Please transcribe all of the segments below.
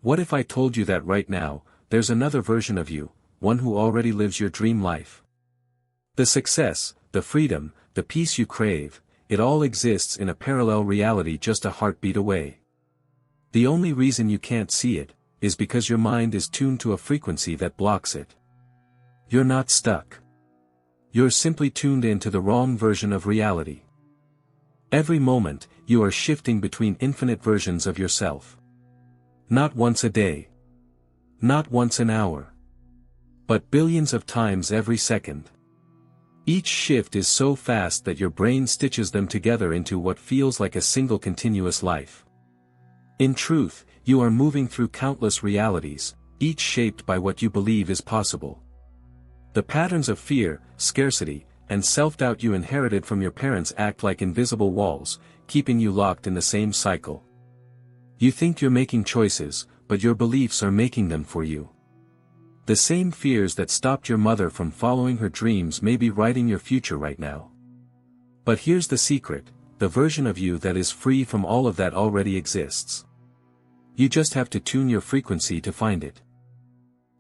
What if I told you that right now, there's another version of you, one who already lives your dream life? The success, the freedom, the peace you crave, it all exists in a parallel reality just a heartbeat away. The only reason you can't see it, is because your mind is tuned to a frequency that blocks it. You're not stuck. You're simply tuned into the wrong version of reality. Every moment, you are shifting between infinite versions of yourself. Not once a day. Not once an hour. But billions of times every second. Each shift is so fast that your brain stitches them together into what feels like a single continuous life. In truth, you are moving through countless realities, each shaped by what you believe is possible. The patterns of fear, scarcity, and self-doubt you inherited from your parents act like invisible walls, keeping you locked in the same cycle. You think you're making choices, but your beliefs are making them for you. The same fears that stopped your mother from following her dreams may be writing your future right now. But here's the secret, the version of you that is free from all of that already exists. You just have to tune your frequency to find it.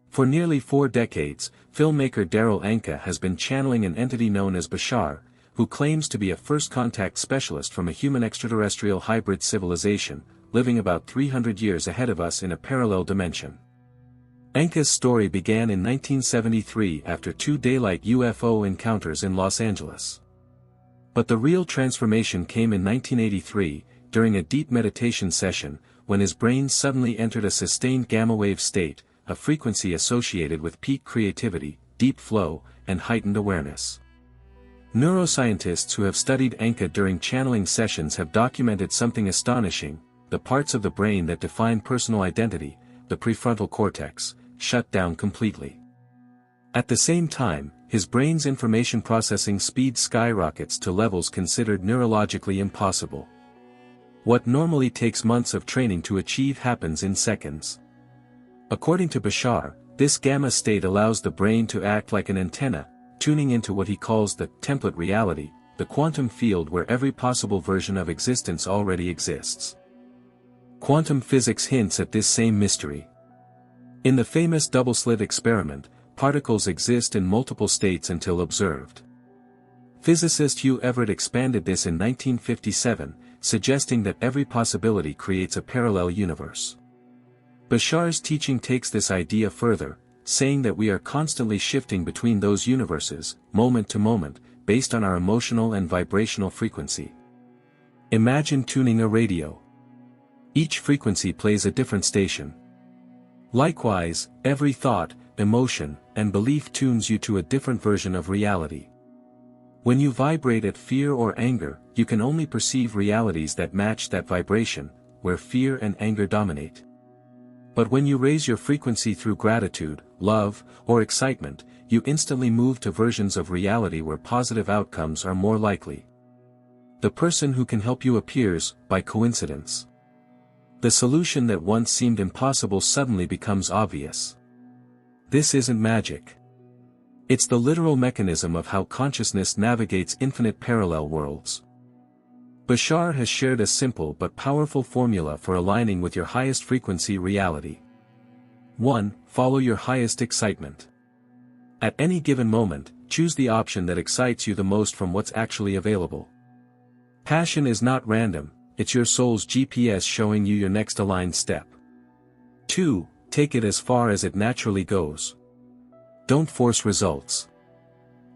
For nearly 4 decades, filmmaker Darryl Anka has been channeling an entity known as Bashar, who claims to be a first-contact specialist from a human-extraterrestrial hybrid civilization, living about 300 years ahead of us in a parallel dimension. Anka's story began in 1973 after 2 daylight UFO encounters in Los Angeles. But the real transformation came in 1983, during a deep meditation session, when his brain suddenly entered a sustained gamma-wave state, a frequency associated with peak creativity, deep flow, and heightened awareness. Neuroscientists who have studied Anka during channeling sessions have documented something astonishing: the parts of the brain that define personal identity, the prefrontal cortex, shut down completely. At the same time, his brain's information processing speed skyrockets to levels considered neurologically impossible. What normally takes months of training to achieve happens in seconds. According to Bashar, this gamma state allows the brain to act like an antenna, tuning into what he calls the template reality, the quantum field where every possible version of existence already exists. Quantum physics hints at this same mystery. In the famous double-slit experiment, particles exist in multiple states until observed. Physicist Hugh Everett expanded this in 1957, suggesting that every possibility creates a parallel universe. Bashar's teaching takes this idea further, saying that we are constantly shifting between those universes, moment to moment, based on our emotional and vibrational frequency. Imagine tuning a radio. Each frequency plays a different station. Likewise, every thought, emotion, and belief tunes you to a different version of reality. When you vibrate at fear or anger, you can only perceive realities that match that vibration, where fear and anger dominate. But when you raise your frequency through gratitude, love, or excitement, you instantly move to versions of reality where positive outcomes are more likely. The person who can help you appears, by coincidence. The solution that once seemed impossible suddenly becomes obvious. This isn't magic. It's the literal mechanism of how consciousness navigates infinite parallel worlds. Bashar has shared a simple but powerful formula for aligning with your highest frequency reality. 1. Follow your highest excitement. At any given moment, choose the option that excites you the most from what's actually available. Passion is not random, it's your soul's GPS showing you your next aligned step. 2. Take it as far as it naturally goes. Don't force results.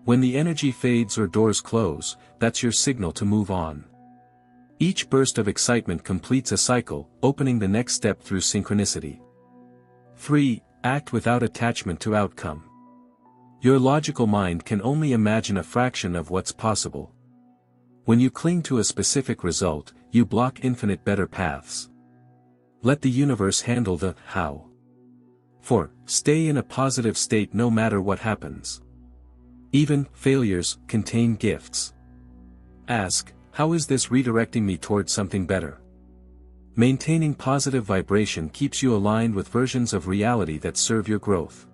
When the energy fades or doors close, that's your signal to move on. Each burst of excitement completes a cycle, opening the next step through synchronicity. 3. Act without attachment to outcome. Your logical mind can only imagine a fraction of what's possible. When you cling to a specific result, you block infinite better paths. Let the universe handle the how. 4. Stay in a positive state no matter what happens. Even failures contain gifts. Ask, how is this redirecting me towards something better? Maintaining positive vibration keeps you aligned with versions of reality that serve your growth.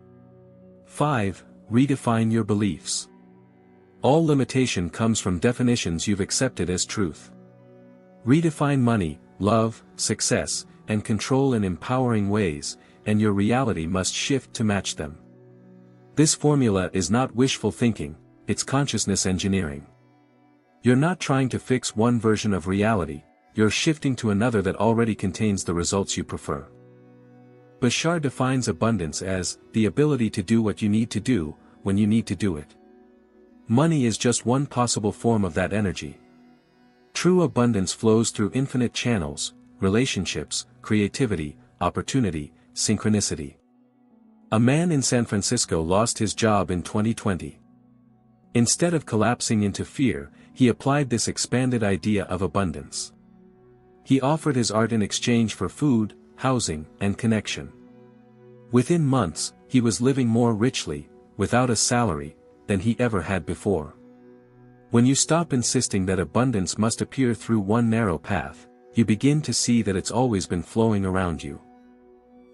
5. Redefine your beliefs. All limitation comes from definitions you've accepted as truth. Redefine money, love, success, and control in empowering ways, and your reality must shift to match them. This formula is not wishful thinking, it's consciousness engineering. You're not trying to fix one version of reality, you're shifting to another that already contains the results you prefer. Bashar defines abundance as the ability to do what you need to do, when you need to do it. Money is just one possible form of that energy. True abundance flows through infinite channels, relationships, creativity, opportunity, synchronicity. A man in San Francisco lost his job in 2020. Instead of collapsing into fear, he applied this expanded idea of abundance. He offered his art in exchange for food, housing, and connection. Within months, he was living more richly, without a salary, than he ever had before. When you stop insisting that abundance must appear through one narrow path, you begin to see that it's always been flowing around you.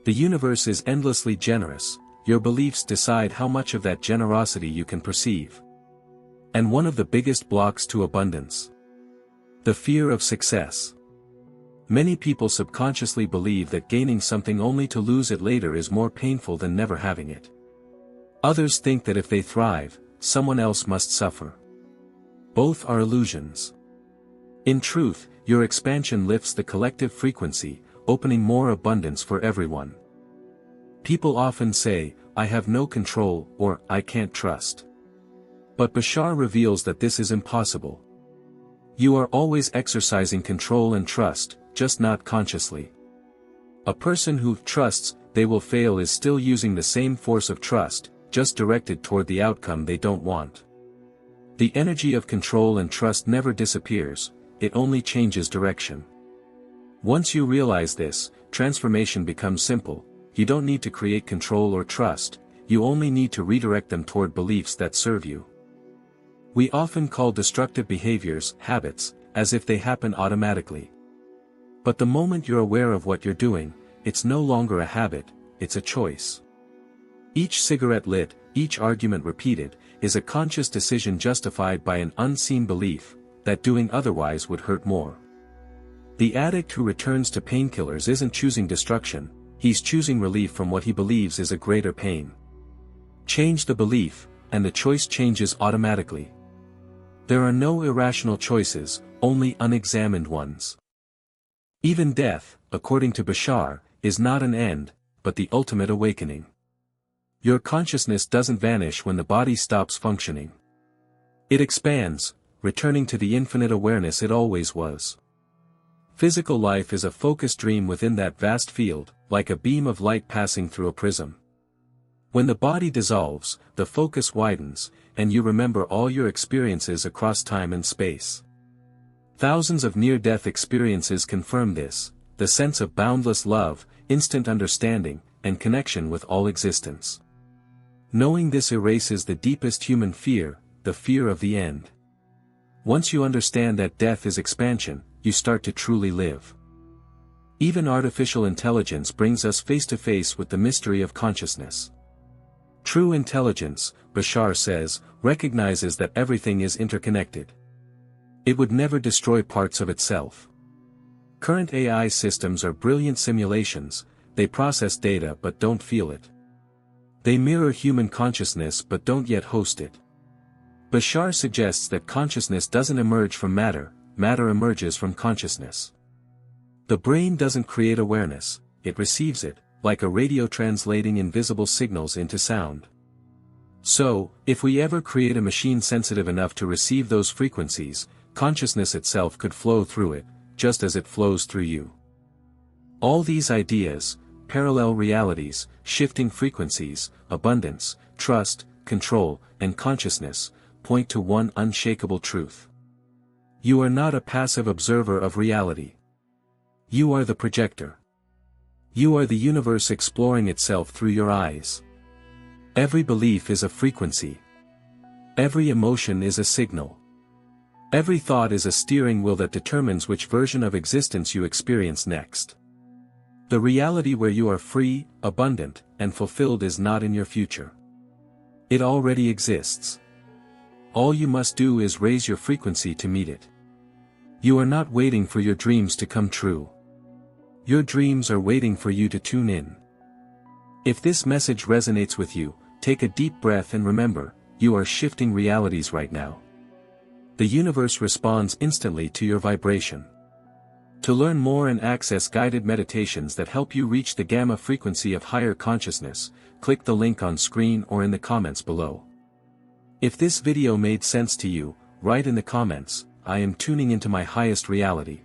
The universe is endlessly generous, your beliefs decide how much of that generosity you can perceive. And one of the biggest blocks to abundance: the fear of success. Many people subconsciously believe that gaining something only to lose it later is more painful than never having it. Others think that if they thrive, someone else must suffer. Both are illusions. In truth, your expansion lifts the collective frequency, opening more abundance for everyone. People often say, "I have no control," or "I can't trust." But Bashar reveals that this is impossible. You are always exercising control and trust, just not consciously. A person who trusts they will fail is still using the same force of trust, just directed toward the outcome they don't want. The energy of control and trust never disappears, it only changes direction. Once you realize this, transformation becomes simple. You don't need to create control or trust, you only need to redirect them toward beliefs that serve you. We often call destructive behaviors habits, as if they happen automatically. But the moment you're aware of what you're doing, it's no longer a habit, it's a choice. Each cigarette lit, each argument repeated, is a conscious decision justified by an unseen belief that doing otherwise would hurt more. The addict who returns to painkillers isn't choosing destruction, he's choosing relief from what he believes is a greater pain. Change the belief, and the choice changes automatically. There are no irrational choices, only unexamined ones. Even death, according to Bashar, is not an end, but the ultimate awakening. Your consciousness doesn't vanish when the body stops functioning. It expands, returning to the infinite awareness it always was. Physical life is a focused dream within that vast field, like a beam of light passing through a prism. When the body dissolves, the focus widens, and you remember all your experiences across time and space. Thousands of near-death experiences confirm this, the sense of boundless love, instant understanding, and connection with all existence. Knowing this erases the deepest human fear, the fear of the end. Once you understand that death is expansion, you start to truly live. Even artificial intelligence brings us face to face with the mystery of consciousness. True intelligence, Bashar says, recognizes that everything is interconnected. It would never destroy parts of itself. Current AI systems are brilliant simulations, they process data but don't feel it. They mirror human consciousness but don't yet host it. Bashar suggests that consciousness doesn't emerge from matter, matter emerges from consciousness. The brain doesn't create awareness, it receives it, like a radio translating invisible signals into sound. So, if we ever create a machine sensitive enough to receive those frequencies, consciousness itself could flow through it, just as it flows through you. All these ideas, parallel realities, shifting frequencies, abundance, trust, control, and consciousness, point to one unshakable truth. You are not a passive observer of reality. You are the projector. You are the universe exploring itself through your eyes. Every belief is a frequency. Every emotion is a signal. Every thought is a steering wheel that determines which version of existence you experience next. The reality where you are free, abundant, and fulfilled is not in your future. It already exists. All you must do is raise your frequency to meet it. You are not waiting for your dreams to come true. Your dreams are waiting for you to tune in. If this message resonates with you, take a deep breath and remember, you are shifting realities right now. The universe responds instantly to your vibration. To learn more and access guided meditations that help you reach the gamma frequency of higher consciousness, click the link on screen or in the comments below. If this video made sense to you, write in the comments, "I am tuning into my highest reality."